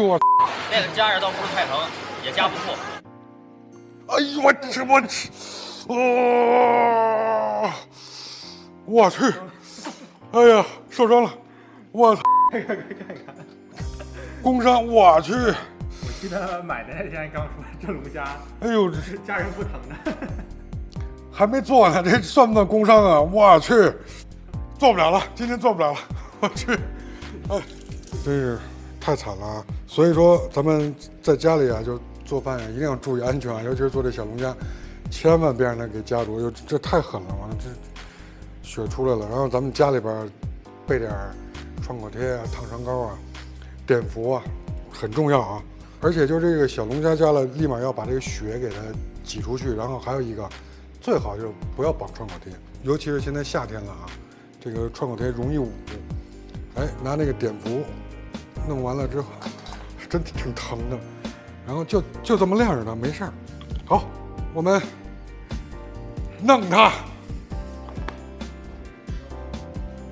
我，那个夹着倒不是太疼，也夹不破。哎呦我去，哎呀，受伤了，我操！看，工伤，我去！我记得买的那天刚说这龙虾，哎呦，这是家人不疼的，还没做呢，这算不算工伤啊？我去，做不了了，今天做不了了，我去，哎，真是太惨了啊！所以说咱们在家里啊，就做饭一定要注意安全啊，尤其是做这小龙虾，千万别让它给夹住，这太狠了，完了这血出来了。然后咱们家里边备点创可贴啊、烫伤膏啊、碘伏啊，很重要啊。而且就这个小龙虾夹了，立马要把这个血给它挤出去。然后还有一个，最好就是不要绑创可贴，尤其是现在夏天了啊，这个创可贴容易捂。哎，拿那个碘伏弄完了之后，真挺疼的。然后就这么晾着它，没事儿。好，我们弄它。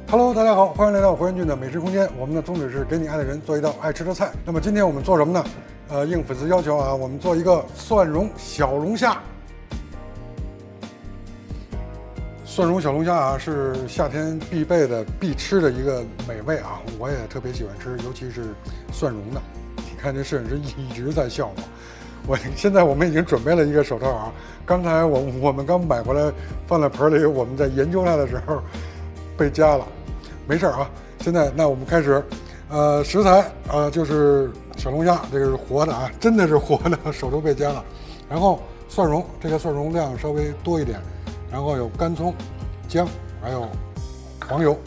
Hello， 大家好，欢迎来到胡彦俊的美食空间。我们的宗旨是给你爱的人做一道爱吃的菜。那么今天我们做什么呢？应粉丝要求啊，我们做一个蒜蓉小龙虾。蒜蓉小龙虾啊，是夏天必备的、必吃的一个美味啊，我也特别喜欢吃，尤其是蒜蓉的。你看这摄影师一直在笑我。现在我们已经准备了一个手套啊，刚才我们刚买回来放在盆里，我们在研究它的时候被夹了，没事啊。现在那我们开始，食材就是小龙虾，这个是活的啊，真的是活的，手都被夹了。然后蒜蓉，这个蒜蓉量稍微多一点，然后有干葱、姜，还有黄油，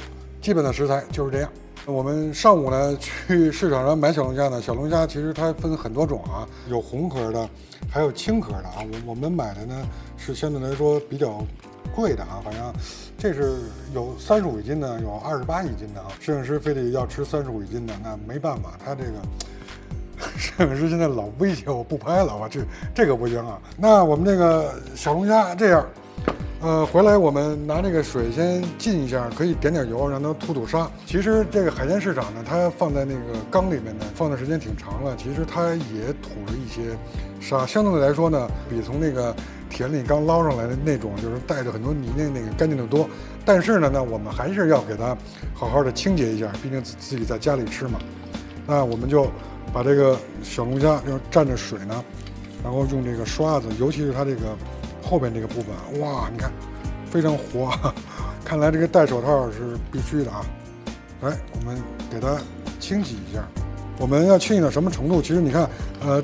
基本的食材就是这样。我们上午呢去市场上买小龙虾呢，小龙虾其实它分很多种啊，有红壳的，还有青壳的啊。我们买的呢是相对来说比较贵的啊，好像这是有35一斤的，有28一斤的啊。摄影师非得要吃35一斤的，那没办法，他这个摄影师现在老威胁我不拍了，我去，这个不行啊。那我们这个小龙虾这样。回来我们拿这个水先浸一下，可以点点油，让它吐沙。其实这个海鲜市场呢，它放在那个缸里面呢，放的时间挺长了，其实它也吐了一些沙。相对来说呢，比从那个田里刚捞上来的那种，就是带着很多泥的那个干净的多。但是呢，我们还是要给它好好的清洁一下，毕竟自己在家里吃嘛。那我们就把这个小龙虾要蘸着水呢，然后用这个刷子，尤其是它这个后边这个部分，哇，你看非常活，看来这个戴手套是必须的啊。来，我们给它清洗一下。我们要清洗到什么程度？其实你看，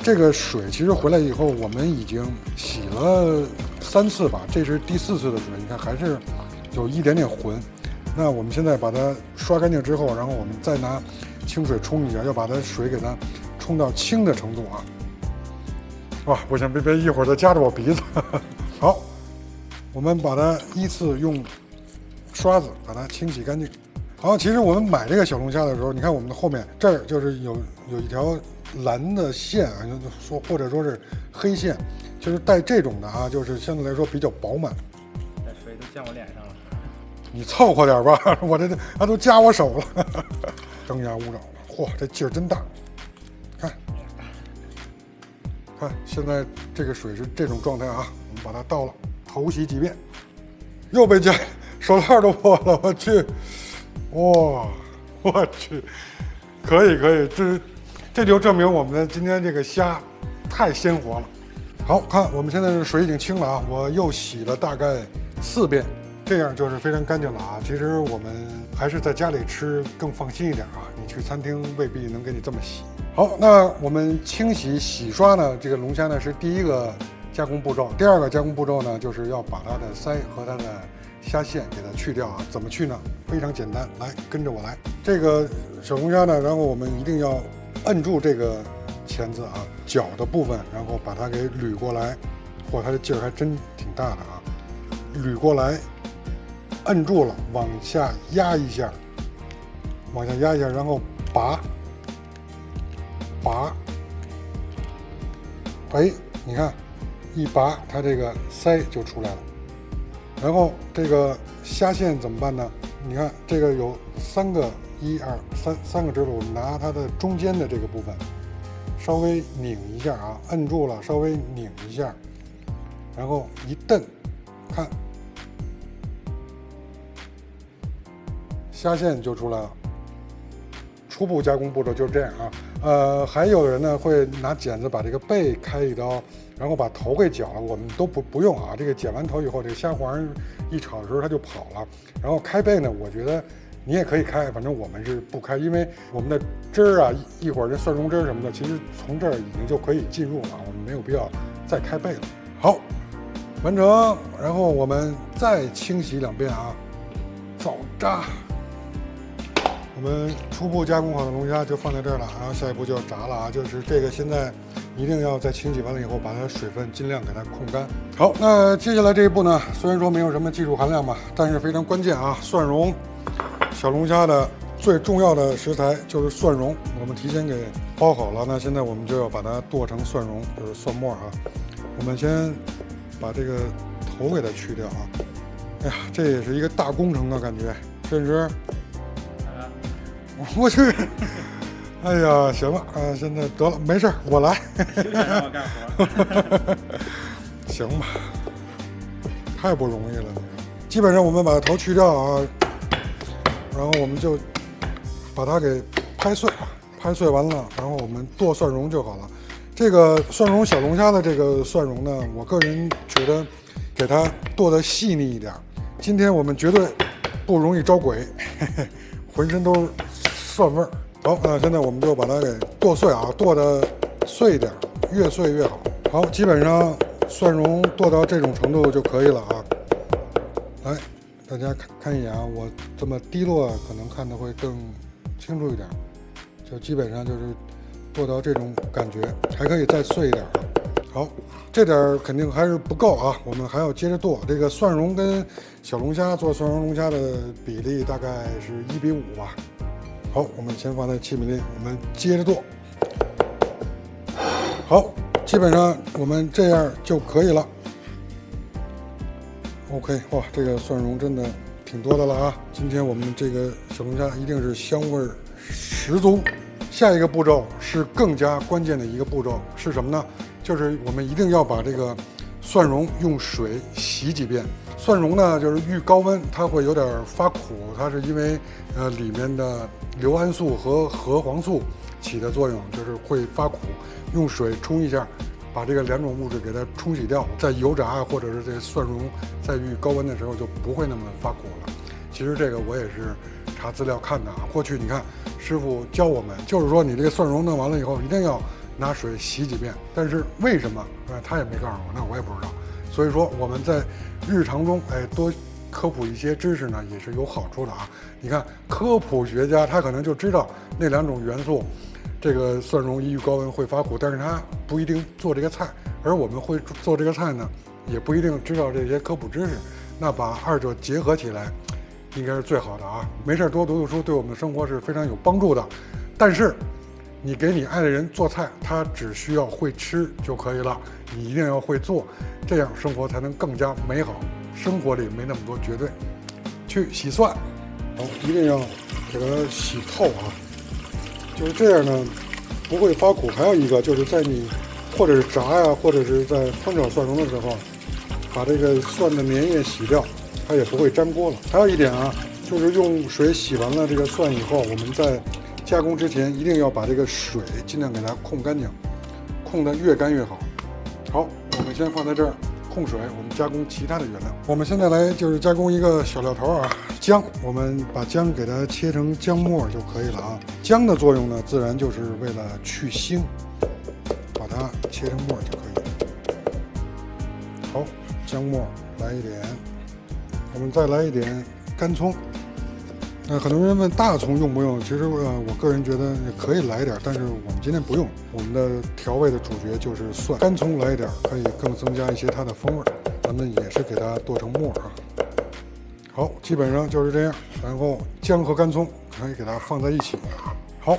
这个水其实回来以后，我们已经洗了3次吧，这是第4次的水，你看还是有一点点浑。那我们现在把它刷干净之后，然后我们再拿清水冲一下，要把它水给它冲到清的程度啊。哇，不行，别一会儿再夹着我鼻子。好，我们把它依次用刷子把它清洗干净。好，其实我们买这个小龙虾的时候，你看我们的后面这儿就是有一条蓝的线啊，或者说是黑线，就是带这种的啊，就是相对来说比较饱满。那水都溅我脸上了。你凑合点吧，我这它都夹我手了，张牙舞爪的，嚯，这劲儿真大，看。看，现在这个水是这种状态啊，我们把它倒了，头洗几遍，又被夹，手套都破了，我去，哇，我去，可以，这就证明我们的今天这个虾太鲜活了。好看，我们现在是水已经清了啊，我又洗了大概4遍，这样就是非常干净了啊。其实我们还是在家里吃更放心一点啊，你去餐厅未必能给你这么洗。好，那我们清洗洗刷呢，这个龙虾呢是第一个加工步骤。第二个加工步骤呢，就是要把它的鳃和它的虾线给它去掉啊。怎么去呢？非常简单，来跟着我来。这个小龙虾呢，然后我们一定要摁住这个钳子啊，角的部分，然后把它给捋过来。嚯，它的劲儿还真挺大的啊！捋过来，摁住了，往下压一下，然后拔。哎，你看，一拔它这个鳃就出来了。然后这个虾线怎么办呢？你看这个有3个，1、2、3个指头，我们拿它的中间的这个部分，稍微拧一下啊，摁住了，稍微拧一下，然后一蹬，看，虾线就出来了。初步加工步骤就是这样啊。还有的人呢会拿剪子把这个背开一刀，然后把头给绞了。我们都不用啊，这个剪完头以后，这个虾黄一炒的时候它就跑了。然后开背呢，我觉得你也可以开，反正我们是不开，因为我们的汁儿啊，一会儿这蒜蓉汁儿什么的，其实从这儿已经就可以进入了，我们没有必要再开背了。好，完成，然后我们再清洗2遍啊，早炸。我们初步加工好的龙虾就放在这儿了，然后下一步就要炸了啊，就是这个现在一定要在清洗完了以后，把它水分尽量给它控干。好，那接下来这一步呢，虽然说没有什么技术含量吧，但是非常关键啊。蒜蓉，小龙虾的最重要的食材就是蒜蓉，我们提前给包好了。那现在我们就要把它剁成蒜蓉，就是蒜末啊。我们先把这个头给它去掉啊。哎呀，这也是一个大工程的感觉，甚至。我去，哎呀，行了啊，现在得了，没事，我来。让我干活。行吧，太不容易了。基本上我们把头去掉啊，然后我们就把它给拍碎，拍碎完了，然后我们剁蒜蓉就好了。这个蒜蓉小龙虾的这个蒜蓉呢，我个人觉得给它剁得细腻一点。今天我们绝对不容易招鬼，浑身都是蒜味儿。好，那现在我们就把它给剁碎啊，剁得碎一点，越碎越好。好，基本上蒜蓉剁到这种程度就可以了啊。来，大家看一眼啊，我这么滴落可能看得会更清楚一点，就基本上就是剁到这种感觉，还可以再碎一点啊。好，这点肯定还是不够啊，我们还要接着剁。这个蒜蓉跟小龙虾做蒜蓉龙虾的比例大概是1:5吧。好，我们先放在器皿里，我们接着剁。好，基本上我们这样就可以了。OK， 哇，这个蒜蓉真的挺多的了啊！今天我们这个小龙虾一定是香味十足。下一个步骤是更加关键的一个步骤，是什么呢？就是我们一定要把这个蒜蓉用水洗几遍。蒜蓉呢，就是遇高温它会有点发苦，它是因为里面的硫胺素和核黄素起的作用，就是会发苦。用水冲一下，把这个2种物质给它冲洗掉，在油炸或者是这蒜蓉在遇高温的时候就不会那么发苦了。其实这个我也是查资料看的啊。过去你看师傅教我们，就是说你这个蒜蓉弄完了以后一定要拿水洗几遍，但是为什么他也没告诉我，那我也不知道。所以说我们在日常中多科普一些知识呢也是有好处的啊。你看科普学家他可能就知道那2种元素，这个蒜蓉一遇高温会发苦，但是他不一定做这个菜，而我们会做这个菜呢也不一定知道这些科普知识，那把2者结合起来应该是最好的啊。没事多读读书对我们的生活是非常有帮助的。但是你给你爱的人做菜，他只需要会吃就可以了，你一定要会做，这样生活才能更加美好。生活里没那么多绝对。去洗蒜，好，一定要给它洗透啊，就是这样呢，不会发苦。还有一个就是在你或者是炸呀，或者是在烹炒蒜蓉的时候，把这个蒜的粘液洗掉，它也不会粘锅了。还有一点啊，就是用水洗完了这个蒜以后，我们在加工之前一定要把这个水尽量给它控干净，控得越干越好。好，我们先放在这儿控水，我们加工其他的原料。我们现在来就是加工一个小料头啊，姜，我们把姜给它切成姜末就可以了啊。姜的作用呢，自然就是为了去腥，把它切成末就可以。好，姜末来一点，我们再来一点干葱。很多人问大葱用不用，其实我个人觉得也可以来一点，但是我们今天不用。我们的调味的主角就是蒜，干葱来一点，可以更增加一些它的风味。咱们也是给它剁成末啊。好，基本上就是这样。然后姜和干葱可以给它放在一起。好，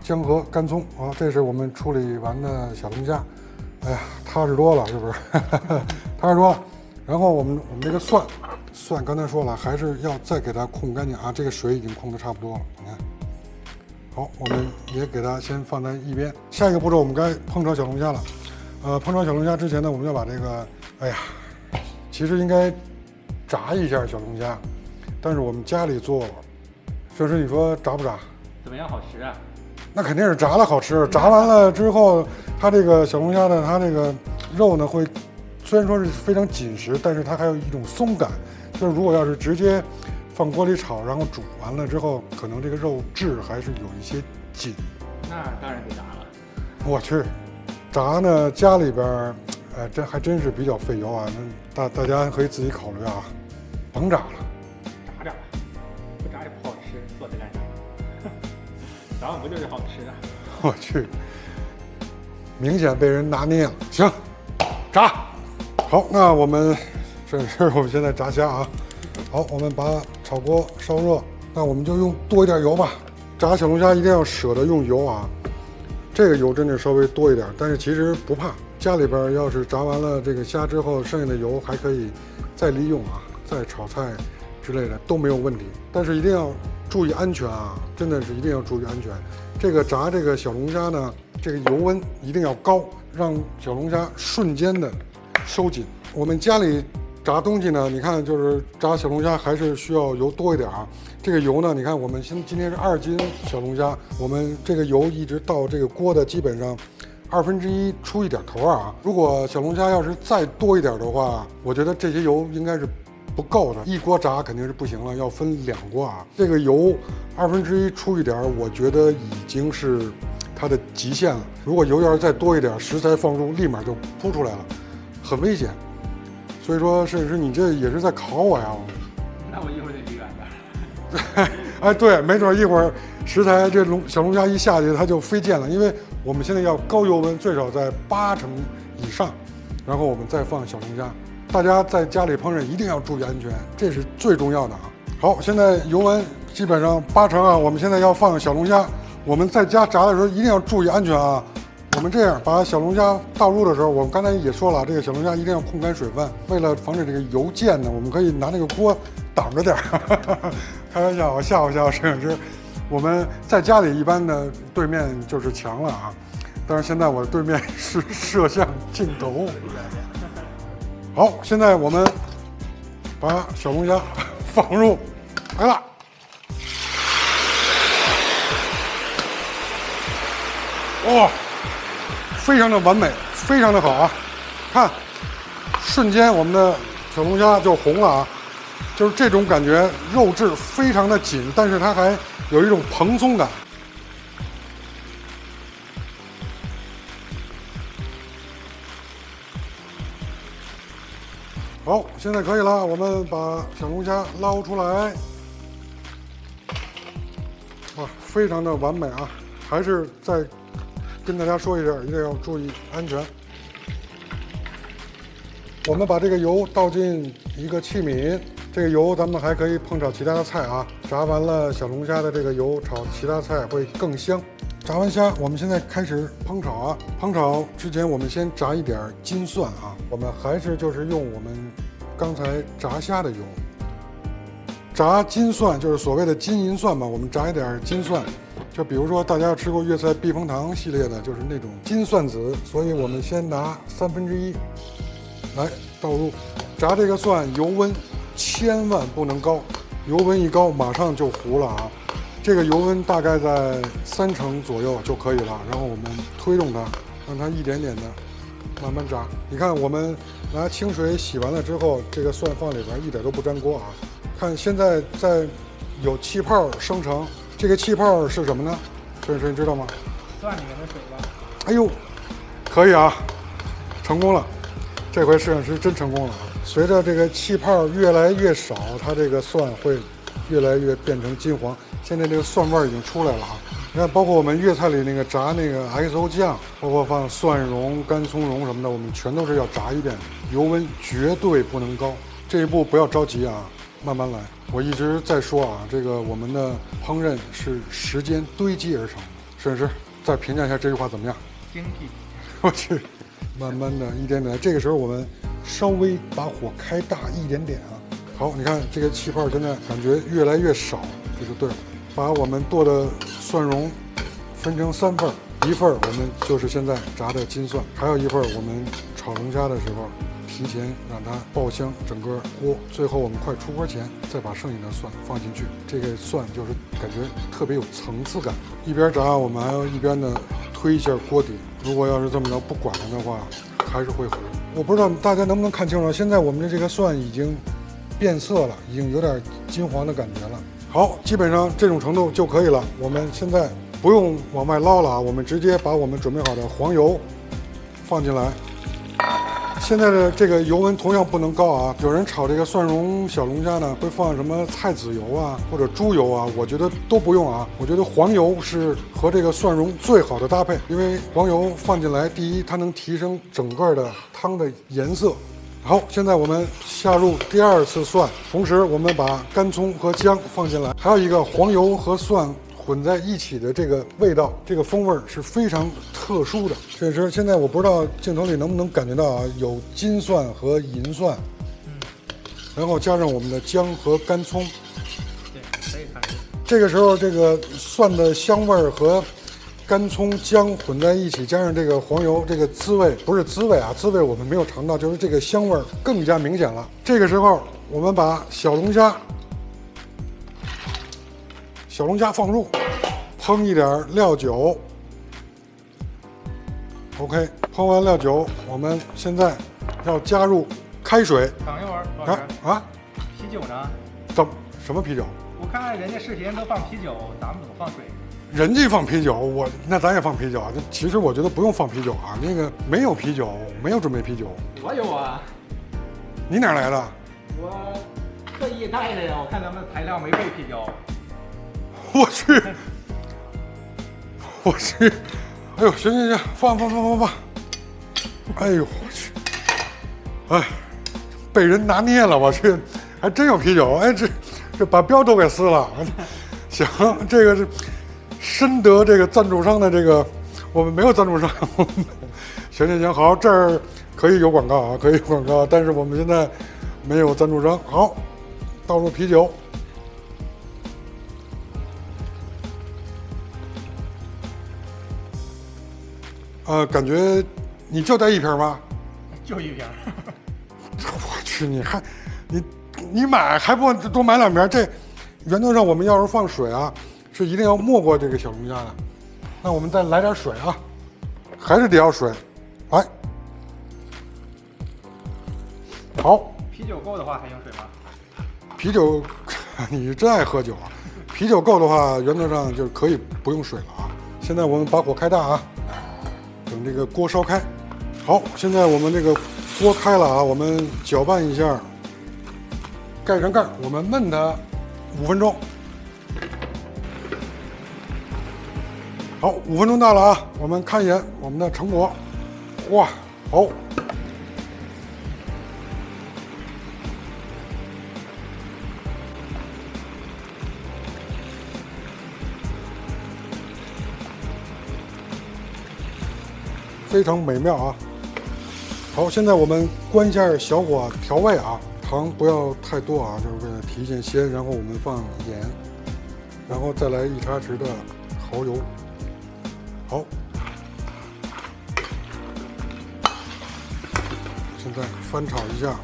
姜和干葱啊，这是我们处理完的小龙虾。哎呀，踏实多了，是不是？踏实多了。然后我们这个蒜刚才说了，还是要再给它控干净啊。这个水已经控得差不多了，你看。好，我们也给它先放在一边。下一个步骤，我们该烹炒小龙虾了。烹炒小龙虾之前呢，我们要把这个，哎呀，其实应该炸一下小龙虾，但是我们家里做，摄影师你说炸不炸？怎么样好吃啊？那肯定是炸了好吃。炸完了之后，它这个小龙虾呢，它这个肉呢会，虽然说是非常紧实，但是它还有一种松感。就是如果要是直接放锅里炒，然后煮完了之后，可能这个肉质还是有一些紧。那当然得炸了。我去，炸呢家里边，这还真是比较费油啊。那大家可以自己考虑啊，甭炸了，炸炸吧，不炸也不好吃，做它干啥？炸完不就是好吃啊？我去，明显被人拿捏了。行，炸。好，那我们这是我们现在炸虾啊。好，我们把炒锅烧热，那我们就用多一点油吧。炸小龙虾一定要舍得用油啊，这个油真的稍微多一点，但是其实不怕。家里边要是炸完了这个虾之后，剩下的油还可以再利用啊，再炒菜之类的都没有问题。但是一定要注意安全啊，真的是一定要注意安全。这个炸这个小龙虾呢，这个油温一定要高，让小龙虾瞬间的收紧。我们家里炸东西呢，你看就是炸小龙虾还是需要油多一点啊。这个油呢，你看我们今天是2斤小龙虾，我们这个油一直到这个锅的基本上1/2出一点头啊。如果小龙虾要是再多一点的话，我觉得这些油应该是不够的，一锅炸肯定是不行了，要分2锅啊。这个油1/2出一点，我觉得已经是它的极限了。如果油要是再多一点，食材放入立马就扑出来了，很危险。所以说，摄影师，你这也是在考我呀？那我一会儿得离远点。哎，对，没准一会儿食材这小龙虾一下去，它就飞溅了。因为我们现在要高油温，最少在80%以上，然后我们再放小龙虾。大家在家里烹饪一定要注意安全，这是最重要的啊。好，现在油温基本上80%啊，我们现在要放小龙虾。我们在家炸的时候一定要注意安全啊。我们这样把小龙虾倒入的时候，我们刚才也说了，这个小龙虾一定要控干水分。为了防止这个油溅呢，我们可以拿那个锅挡着点儿。开玩笑，我吓唬吓唬摄影师。我们在家里一般的对面就是墙了啊，但是现在我的对面是摄像镜头。好，现在我们把小龙虾放入，来了。哇！非常的完美，非常的好啊！看，瞬间我们的小龙虾就红了啊！就是这种感觉，肉质非常的紧，但是它还有一种蓬松感。好，现在可以了，我们把小龙虾捞出来。哇，非常的完美啊！还是再跟大家说一下，一定要注意安全。我们把这个油倒进一个器皿，这个油咱们还可以烹炒其他的菜啊。炸完了小龙虾的这个油炒其他菜会更香。炸完虾，我们现在开始烹炒啊。烹炒之前，我们先炸一点金蒜啊。我们还是就是用我们刚才炸虾的油。炸金蒜就是所谓的金银蒜嘛，我们炸一点金蒜。就比如说大家吃过粤菜避风塘系列的，就是那种金蒜子，所以我们先拿1/3来倒入。炸这个蒜油温千万不能高，油温一高马上就糊了啊。这个油温大概在30%左右就可以了，然后我们推动它，让它一点点的慢慢炸。你看我们拿清水洗完了之后，这个蒜放里边一点都不粘锅啊。看现在在有气泡生成。这个气泡是什么呢？摄影师你知道吗？蒜里面的水吧。哎呦，可以啊，成功了！这回摄影师真成功了啊！随着这个气泡越来越少，它这个蒜会越来越变成金黄。现在这个蒜味已经出来了啊！你看，包括我们粤菜里那个炸那个 XO 酱，包括放蒜蓉、干葱蓉什么的，我们全都是要炸一遍，油温绝对不能高。这一步不要着急啊，慢慢来。我一直在说啊，这个我们的烹饪是时间堆积而成的。摄影师，再评价一下这句话怎么样？精辟。我去，慢慢的一点点，这个时候我们稍微把火开大一点点啊。好，你看这个气泡现在感觉越来越少，这就对了。把我们剁的蒜蓉分成3份儿，一份儿我们就是现在炸的金蒜，还有一份儿我们炒龙虾的时候提前让它爆香整个锅，最后我们快出锅前再把剩下的蒜放进去，这个蒜就是感觉特别有层次感。一边炸我们还要一边呢推一下锅底，如果要是这么着不管它的话，还是会糊。我不知道大家能不能看清楚，现在我们的这个蒜已经变色了，已经有点金黄的感觉了。好，基本上这种程度就可以了。我们现在不用往外捞了啊，我们直接把我们准备好的黄油放进来。现在的这个油温同样不能高啊，有人炒这个蒜蓉小龙虾呢，会放什么菜籽油啊或者猪油啊，我觉得都不用啊。我觉得黄油是和这个蒜蓉最好的搭配，因为黄油放进来，第一它能提升整个的汤的颜色。好，现在我们下入第2次蒜，同时我们把干葱和姜放进来，还有一个黄油和蒜混在一起的这个味道，这个风味是非常特殊的。确实，现在我不知道镜头里能不能感觉到啊，有金蒜和银蒜，然后加上我们的姜和干葱，对，可以看出。这个时候这个蒜的香味和干葱姜混在一起，加上这个黄油，这个滋味不是滋味啊，滋味我们没有尝到，就是这个香味更加明显了。这个时候我们把小龙虾放入，烹一点料酒。OK， 烹完料酒，我们现在要加入开水。等一会儿，老师啤酒呢？什么啤酒？我看人家视频都放啤酒，咱们怎么放水？人家放啤酒，那咱也放啤酒啊。其实我觉得不用放啤酒啊，那个没有啤酒，没有准备啤酒。我有啊。你哪来的？我特意带的呀，我看咱们材料没备啤酒。我去，哎呦，行，放！哎呦，我去，哎，被人拿捏了，我去，还真有啤酒，哎，这把标都给撕了。行，这个是深得这个赞助商的这个，我们没有赞助商。行，好，这儿可以有广告啊，可以有广告，但是我们现在没有赞助商。好，倒入啤酒。感觉你就带1瓶吧？就1瓶。我去，你买还不多买2瓶？这原则上我们要是放水啊，是一定要没过这个小龙虾的。那我们再来点水啊，还是得要水。来，好。啤酒够的话还用水吗？啤酒，你真爱喝酒啊！啤酒够的话，原则上就可以不用水了啊。现在我们把火开大啊。等这个锅烧开，好，现在我们这个锅开了啊，我们搅拌一下，盖上盖，我们焖它5分钟。好，5分钟到了啊，我们看一眼我们的成果，哇，好。非常美妙啊！好，现在我们关一下小火调味啊，糖不要太多啊，就是为了提一下鲜。然后我们放盐，然后再来1茶匙的蚝油。好，现在翻炒一下。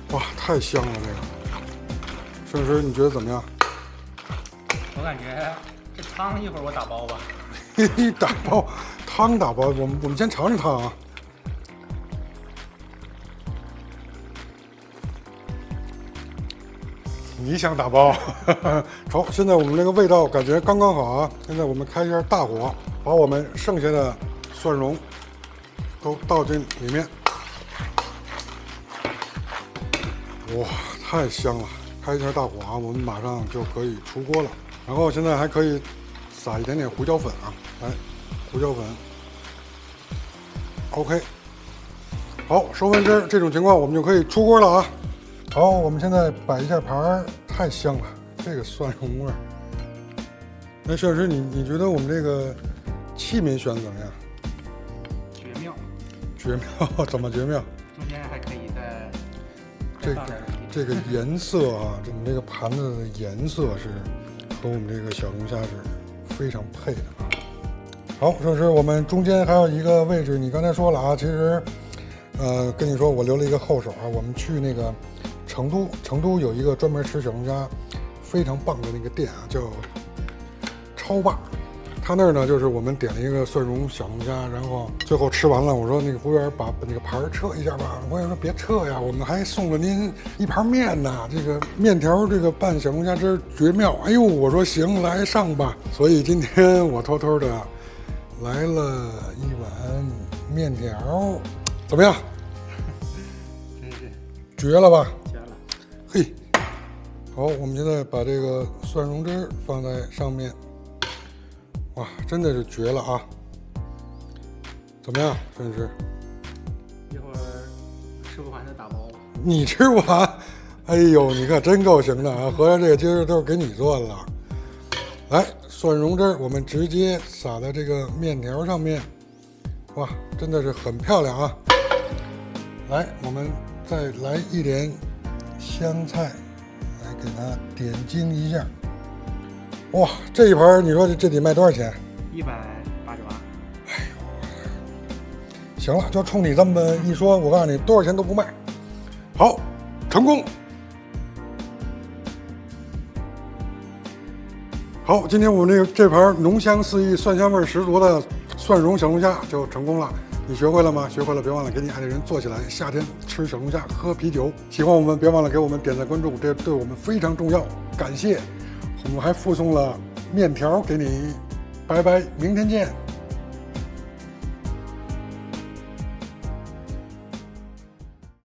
哇，太香了这个！摄影师，你觉得怎么样？我感觉这汤一会儿我打包吧。打包汤打包，我们先尝尝汤啊。你想打包？好，现在我们这个味道感觉刚刚好啊。现在我们开一下大火，把我们剩下的蒜蓉都倒进里面。哇，太香了！开一下大火啊，我们马上就可以出锅了。然后现在还可以撒一点点胡椒粉啊。来，胡椒粉 ，OK， 好，收完汁，这种情况我们就可以出锅了啊。好，我们现在摆一下盘儿，太香了，这个蒜蓉味儿。那摄影师，你觉得我们这个器皿选怎么样？绝妙。绝妙？怎么绝妙？中间还可以再这个颜色啊，我们这个盘子的颜色是和我们这个小龙虾是非常配的。好，这是我们中间还有一个位置，你刚才说了啊，其实，跟你说我留了一个后手啊，我们去那个成都有一个专门吃小龙虾非常棒的那个店啊，叫超霸。他那儿呢，就是我们点了一个蒜蓉小龙虾，然后最后吃完了，我说那个服务员把那个盘撤一下吧。服务员说别撤呀，我们还送了您一盘面呢。这个面条这个拌小龙虾汁绝妙。哎呦，我说行，来上吧。所以今天我偷偷的来了一碗面条，怎么样？真是绝了吧？绝了！嘿，好，我们现在把这个蒜蓉汁放在上面。哇，真的是绝了啊！怎么样，孙师？一会儿吃不完再打包吧。你吃不完？哎呦，你可真够行的啊！合着这个今儿都是给你做的了。来，蒜蓉汁儿我们直接撒在这个面条上面，哇，真的是很漂亮啊！来，我们再来一点香菜，来给它点睛一下。哇，这一盘你说这得卖多少钱188。行了，就冲你这么一说，我告诉你多少钱都不卖。好，成功。好，今天我们这盘浓香四溢、蒜香味十足的蒜蓉小龙虾就成功了。你学会了吗？学会了，别忘了给你爱的人做起来。夏天吃小龙虾，喝啤酒。喜欢我们，别忘了给我们点赞关注，这对我们非常重要。感谢。我们还附送了面条给你，拜拜，明天见。